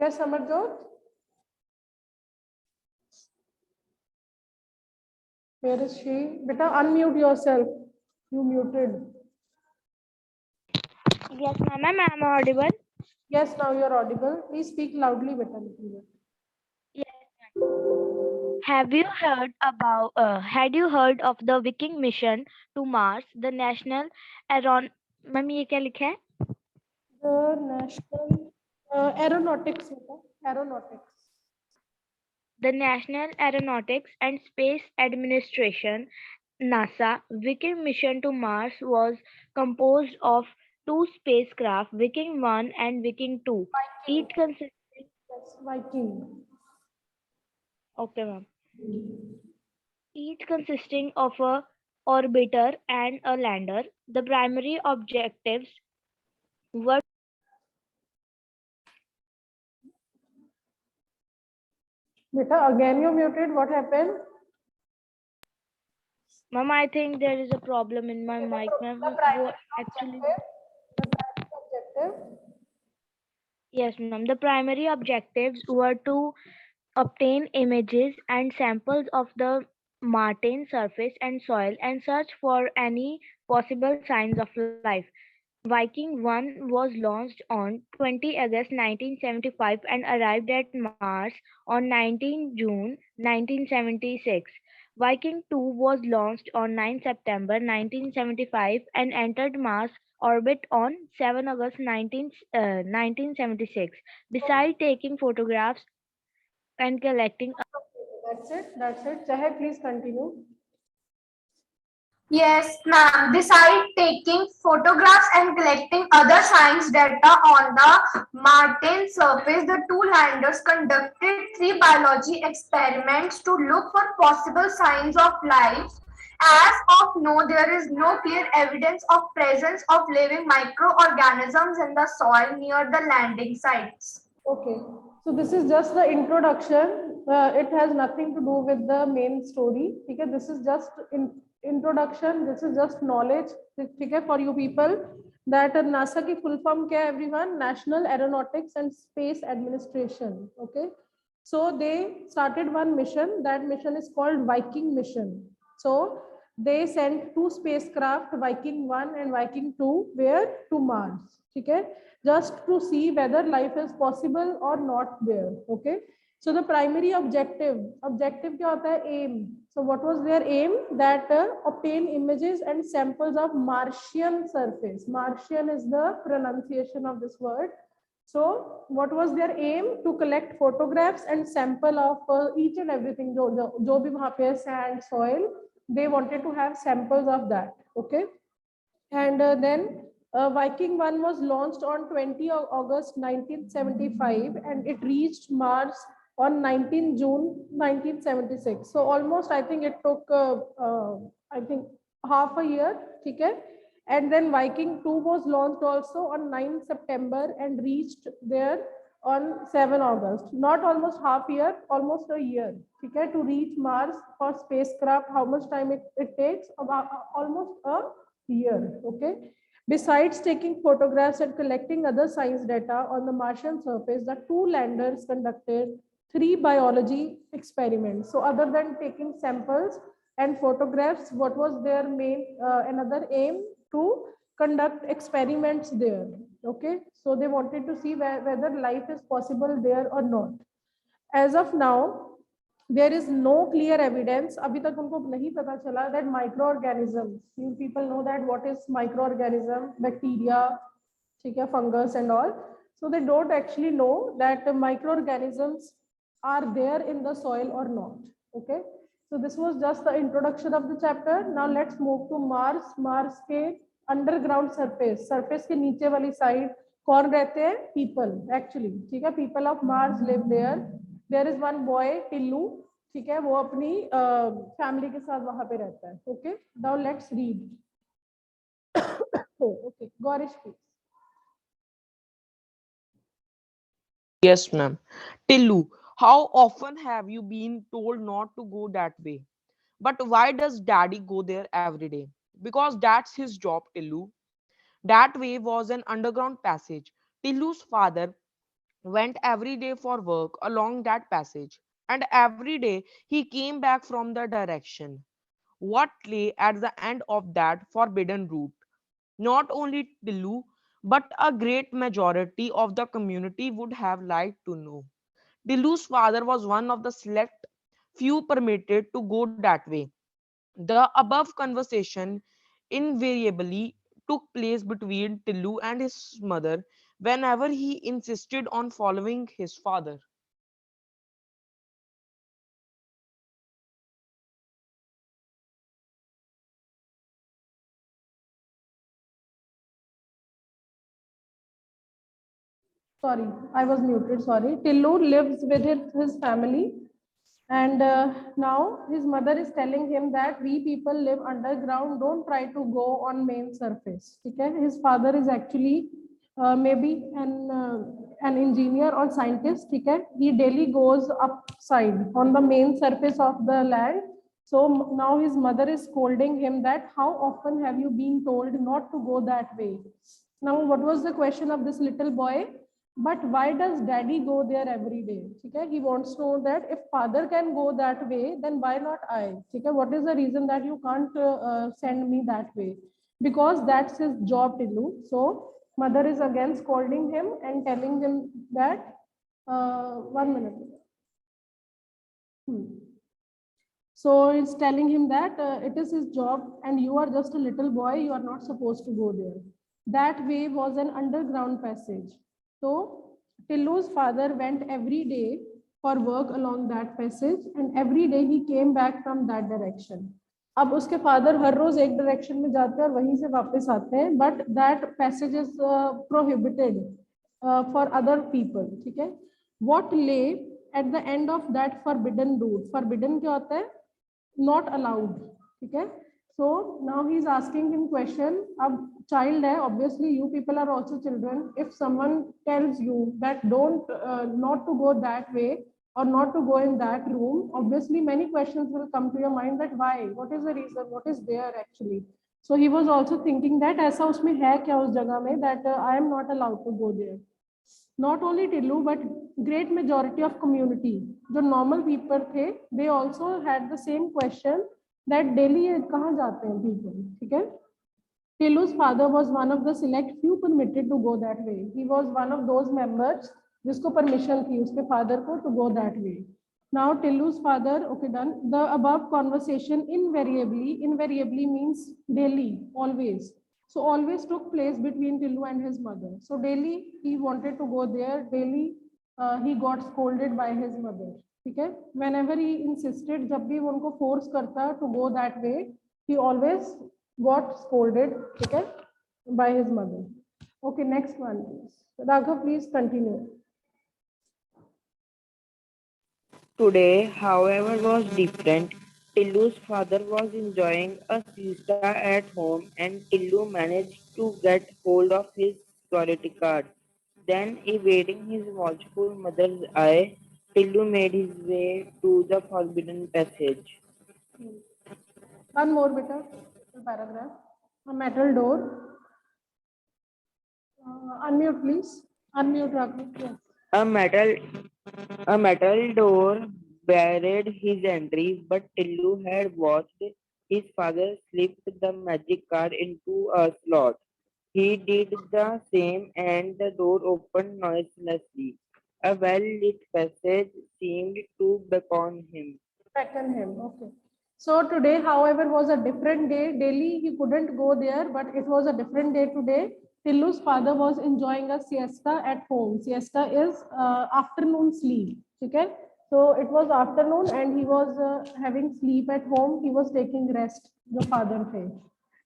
Yes, Amarjot. Where is she? Beta, unmute yourself. You muted. Yes, ma'am, I'm audible. Yes, now you're audible. Please speak loudly, beta. Had you heard of the Viking mission to Mars? The National Aeron ma'am ये क्या लिखा है? The National Aeronautics, beta. Aeronautics. The National Aeronautics and Space Administration NASA Viking mission to Mars was composed of two spacecraft, Viking 1 and Viking 2, Viking. each consisting Yes, Viking. okay ma'am, each consisting of a orbiter and a lander. The primary objectives were Beta, again you muted. What happened? Ma'am, I think there is a problem in my mic. The Ma'am, primary actually, objective. The primary objective. yes, ma'am. The primary objectives were to obtain images and samples of the Martian surface and soil and search for any possible signs of life. Viking 1 was launched on 20 August 1975 and arrived at Mars on 19 June 1976. Viking 2 was launched on 9 September 1975 and entered Mars orbit on 7 August 1976. Besides taking photographs and collecting. That's it. That's it. Chahe, please continue. Yes, ma'am. Besides taking photographs and collecting other science data on the Martian surface, the two landers conducted 3 biology experiments to look for possible signs of life. As of now, there is no clear evidence of presence of living microorganisms in the soil near the landing sites. Okay. So this is just the introduction. It has nothing to do with the main story. Okay. This is just introduction. This is just knowledge. Okay, for you people that NASA की full form क्या है everyone? National Aeronautics and Space Administration. Okay. So they started one mission. That mission is called Viking mission. So they sent two spacecraft, Viking 1 and Viking 2, where to Mars. Okay, just to see whether life is possible or not there. Okay, so the primary objective क्या होता है? Aim. So what was their aim? That obtain images and samples of Martian surface. Martian is the pronunciation of this word. So what was their aim? To collect photographs and sample of each and everything जो भी वहाँ पे sand, soil. They wanted to have samples of that. Okay, and then Viking 1 was launched on 20 August 1975 and it reached Mars on 19 June 1976. So almost I think it took I think half a year. Okay? And then Viking 2 was launched also on 9 September and reached there on 7 August. Not almost half year, almost a year. Okay? To reach Mars for spacecraft, how much time it takes? About almost a year. Okay. Besides taking photographs and collecting other science data on the Martian surface, the two landers conducted 3 biology experiments. So other than taking samples and photographs, what was their main another aim? To conduct experiments there. Okay, so they wanted to see whether life is possible there or not. As of now, there is no clear evidence. अभी तक उनको नहीं पता चला that microorganisms. You people know that what is microorganism? Bacteria, ठीक है, fungus and all. So they don't actually know that microorganisms are there in the soil or not. Okay. So this was just the introduction of the chapter. Now let's move to Mars. Mars के underground surface, surface के नीचे वाली side कौन रहते हैं? People actually. ठीक है, people of Mars live there. There is one boy Tillu, ठीक है, वो अपनी फैमिली के साथ वहां पे रहता है. Okay, now let's read. Okay, Gaurish please. Yes, ma'am. Tillu, how often have you been told not to go that way? But why does daddy go there every day? Because that's his job, Tillu. That way was an underground passage. Tillu's father went every day for work along that passage, and every day he came back from the direction what lay at the end of that forbidden route. Not only Tillu, but a great majority of the community would have liked to know. Tillu's father was one of the select few permitted to go that way. The above conversation invariably took place between Tillu and his mother whenever he insisted on following his father. Sorry, I was muted. Sorry. Tillu lives with his family, and now his mother is telling him that we people live underground. Don't try to go on main surface. Okay, his father is actually maybe an engineer or scientist. Okay, he daily goes upside on the main surface of the land. So now his mother is scolding him that how often have you been told not to go that way? Now, what was the question of this little boy? But why does daddy go there every day? Okay, he wants to know that if father can go that way, then why not I? Okay, what is the reason that you can't send me that way? Because that's his job, Tillu. So mother is again scolding him and telling him that 1 minute. Hmm. So it's telling him that it is his job and you are just a little boy, you are not supposed to go there. That way was an underground passage. So Tillu's father went every day for work along that passage and every day he came back from that direction. अब उसके father हर रोज एक direction में जाते हैं और वहीं से वापस आते हैं but that passage is prohibited for other people ठीक है what lay at the end of that forbidden route forbidden क्या होता है नॉट अलाउड ठीक है so now he is asking him question अब child है obviously you people are also children if someone tells you that don't not to go that way or not to go in that room obviously many questions will come to your mind that why what is the reason what is there actually so he was also thinking that ऐसा उसमें है क्या उस जगह में that I am not allowed to go there not only Tillu but great majority of community जो normal people थे they also had the same question that Delhi कहाँ जाते हैं people ठीक है Tillu's father was one of the select few permitted to go that way he was one of those members जिसको permission थी उसके father को to go that way now Tillu's father okay done the above conversation invariably means daily always so always took place between Tillu and his mother. So daily he wanted to go there. Daily he got scolded by his mother. ठीक है? Whenever he insisted, जब भी वो उनको force करता to go that way, he always got scolded. ठीक है? By his mother. Okay, next one. Raghav, please continue. Today, however, was different. Tillu's father was enjoying a siesta at home and Tillu managed to get hold of his security card. Then, evading his watchful mother's eye, Tillu made his way to the forbidden passage. One more beta, paragraph. A metal door. Unmute, please. Unmute, Raghav. Yes. A metal door barred his entry, but Tillu had watched his father slip the magic card into a slot. He did the same and the door opened noiselessly. A well-lit passage seemed to beckon him. Beckon him. Okay. So today, however, was a different day. Daily he couldn't go there, but it was a different day today. Tillu's father was enjoying a siesta at home. Siesta is afternoon sleep. Okay. So it was afternoon and he was having sleep at home. He was taking rest. The father said.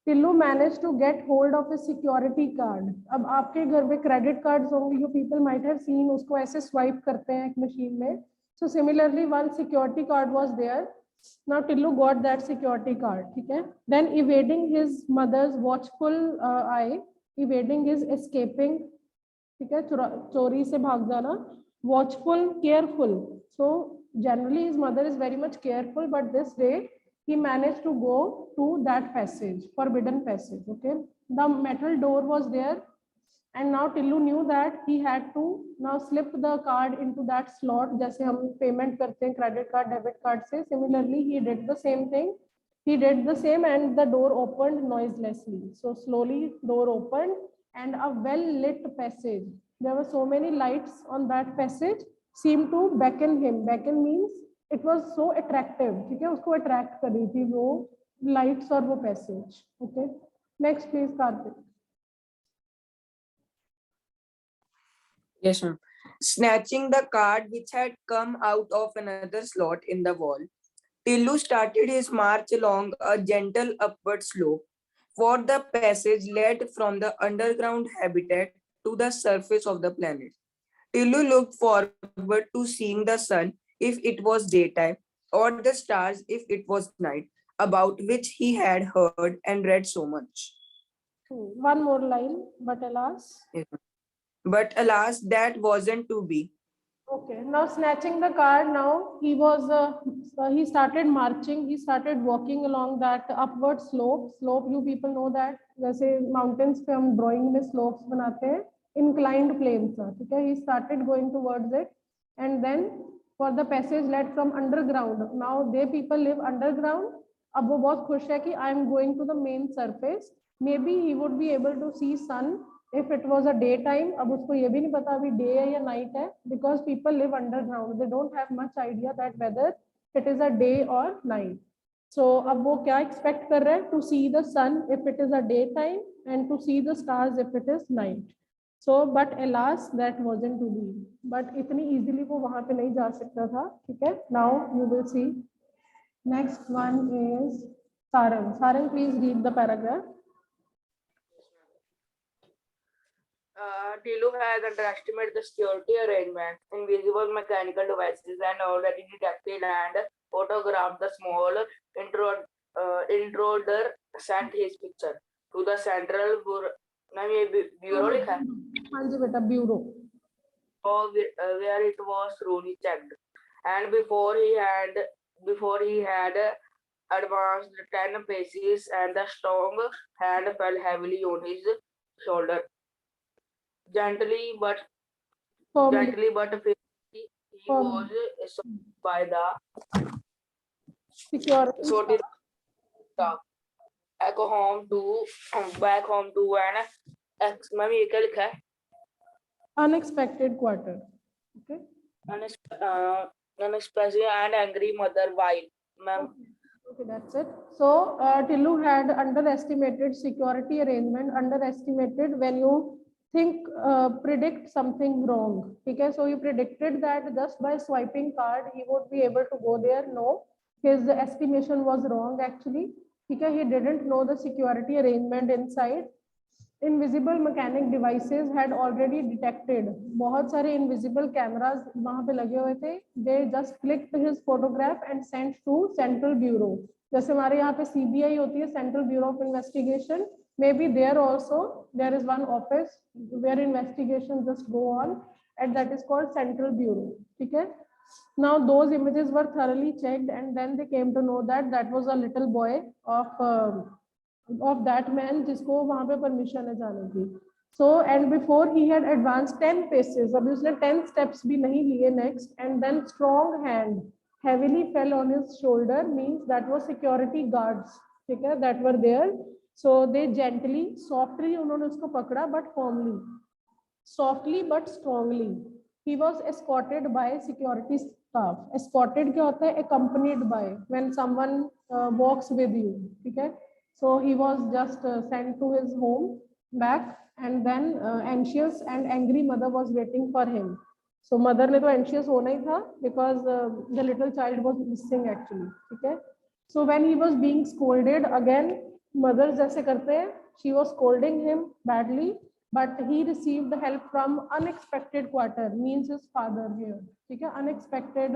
Tillu managed to get hold of a security card. अब आपके घर में credit cards होंगे, you people might have seen उसको ऐसे swipe करते हैं एक machine में. So similarly, one security card was there. Now Tillu got that security card. Okay? Then evading his mother's watchful eye, evading his escaping. ठीक है चोरी से भाग जाना watchful careful so generally his mother is very much careful but this day he managed to go to that passage forbidden passage okay the metal door was there And now Tillu knew that he had to now slip the card into that slot. जैसे हम payment करते हैं credit card, debit card से. Similarly, he did the same thing. He did the same, and the door opened noiselessly. So slowly, door opened, and a well-lit passage. There were so many lights on that passage. Seemed to beckon him. Beckon means it was so attractive. ठीक है, उसको attract कर रही थी वो lights और वो passage. Okay. Next, please, Karthik. Yes, ma'am. Snatching the card which had come out of another slot in the wall, Tillu started his march along a gentle upward slope, for the passage led from the underground habitat to the surface of the planet. Tillu looked forward to seeing the sun if it was daytime, or the stars if it was night, about which he had heard and read so much. One more line, but alas. Yes, ma'am. But alas, that wasn't to be. Okay, now snatching the card, now he was, he started marching, he started walking along that upward slope. Slope, you people know that, जैसे mountains पे हम drawing में slopes बनाते हैं, inclined planes, ठीक है? He started going towards it, and then for the passage led from underground. Now they people live underground. अब वो बहुत खुश है कि I am going to the main surface. Maybe he would be able to see sun if it was a daytime. अब उसको ये भी नहीं पता अभी day है या night है, because people live underground. They don't have much idea that whether it is a day or night. So अब वो क्या expect कर रहे हैं? To see the sun if it is a daytime, and to see the stars if it is night. So but alas, that wasn't to be. But इतनी easily वो वहाँ पे नहीं जा सकता था, ठीक है? Now you will see. Next one is Sarang. Sarang, please read the paragraph. Tillu has underestimated the security arrangements, invisible mechanical devices, and already detected and photographed the small intruder sent his picture to the central bureau. Ma'am ये bureau लिखा है? हाँ जी बेटा, bureau. Where it was thoroughly checked, and before he had advanced 10 paces, and the strong hand fell heavily on his shoulder. Gently but firmly, he was assaulted by the Security. so did back home to an ma'am ये क्या लिखा है? Unexpected quarter. Okay. Unexpected and angry mother while ma'am. Okay, that's it. So Tillu had underestimated security arrangement, underestimated when you think, predict something wrong. Okay, so he predicted that just by swiping card, he would be able to go there. No, his estimation was wrong actually. Okay, he didn't know the security arrangement inside. Invisible mechanic devices had already detected. बहुत सारे invisible cameras वहाँ पे लगे हुए थे. They just clicked his photograph and sent to Central Bureau. जैसे हमारे यहाँ पे CBI होती है, Central Bureau of Investigation. Maybe there also there is one office where investigations just go on, and that is called Central Bureau. ठीक है? Now those images were thoroughly checked, and then they came to know that that was a little boy of that man जिसको वहाँ पे permission है जाने की. So and before he had advanced 10 paces, अभी उसने 10 steps भी नहीं लिए next, and then strong hand heavily fell on his shoulder, means that was security guards, ठीक है, that were there. So they gently, softly उन्होंने उसको पकड़ा, but firmly, softly but strongly. He was escorted by security staff. Escorted क्या होता है? Accompanied by, when someone walks with you, ठीक है? So he was just sent to his home back, and then anxious and angry mother was waiting for him. So mother ने तो anxious होना ही था, because the little child was missing actually, ठीक है? So when he was being scolded again, mother जैसे करते हैं, she was scolding him badly, but he received the help from unexpected quarter, means his father here, ठीक है? Unexpected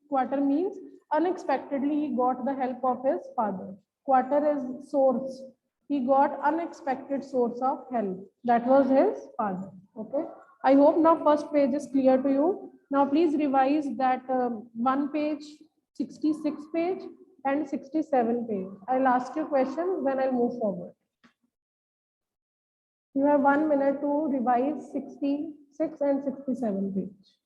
quarter means unexpectedly he got the help of his father. Quarter is source. He got unexpected source of help. That was his father. Okay. I hope now first page is clear to you. Now please revise that one page, 66 page and 67 page. I'll ask you questions, then I'll move forward. You have 1 minute to revise 66 and 67 page.